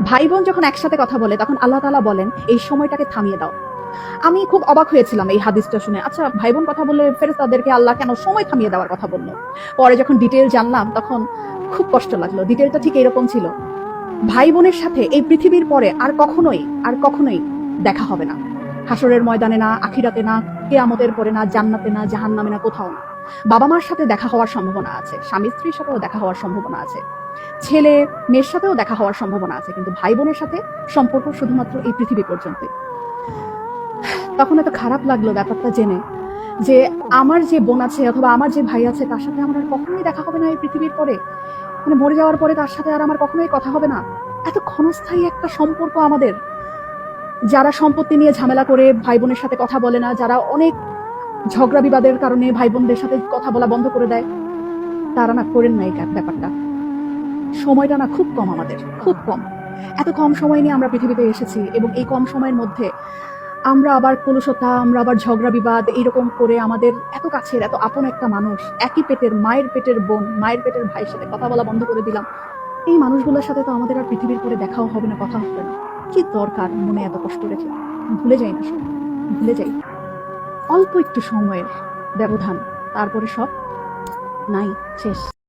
ভাই বোন যখন একসাথে কথা বলে তখন আল্লাহ তাআলা বলেন এই সময়টাকে থামিয়ে দাও। আমি খুব অবাক হয়েছিলাম এই হাদিসটা শুনে। আচ্ছা, ভাই বোন কথা বললে ফেরেশতাদেরকে আল্লাহ কেন সময় থামিয়ে দেওয়ার কথা বলল? পরে যখন ডিটেইল জানলাম তখন খুব কষ্ট লাগলো। ডিটেইলটা ঠিক এরকম ছিল, ভাই বোনের সাথে এই পৃথিবীর পরে আর কখনোই দেখা হবে না। হাসরের ময়দানে না, আখিরাতে না, কিয়ামতের পরে না, জান্নাতে না, জাহান্নামে না, কোথাও না। বাবা মার সাথে দেখা হওয়ার সম্ভাবনা আছে, স্বামী স্ত্রীর সাথেও দেখা হওয়ার সম্ভাবনা আছে, ছেলে মেয়ের সাথেও দেখা হওয়ার সম্ভাবনা আছে, কিন্তু ভাই বোনের সাথে সম্পর্ক শুধুমাত্র এই পৃথিবী পর্যন্ত। তখন এত খারাপ লাগলো ব্যাপারটা জেনে যে আমার যে বোন আছে অথবা আমার যে ভাই আছে তার সাথে আমার আর কখনোই দেখা হবে না এই পৃথিবীর পরে। মানে মরে যাওয়ার পরে তার সাথে আর আমার কখনোই কথা হবে না। এত ক্ষণস্থায়ী একটা সম্পর্ক আমাদের। যারা সম্পত্তি নিয়ে ঝামেলা করে ভাই বোনের সাথে কথা বলে না, যারা অনেক ঝগড়া বিবাদের কারণে ভাই বোনদের সাথে কথা বলা বন্ধ করে দেয়, তারা না করেন না এই ব্যাপারটা। সময়টা না খুব কম, আমাদের খুব কম। এত কম সময় নিয়ে আমরা পৃথিবীতে এসেছি এবং এই কম সময়ের মধ্যে আমরা আবার কলুষতা, আমরা আবার ঝগড়া বিবাদ এইরকম করে আমাদের এত কাছের এত আপন একটা মানুষ, একই পেটের মায়ের পেটের বোন, মায়ের পেটের ভাইয়ের সাথে কথা বলা বন্ধ করে দিলাম। এই মানুষগুলোর সাথে তো আমাদের আর পৃথিবীর পরে দেখাও হবে না, কথা হবে না। কি দরকার মনে এত কষ্ট রেখে? ভুলে যাই না সব, ভুলে যাই। অল্প একটু সময়ের ব্যবধান, তারপরে সব নাই, শেষ।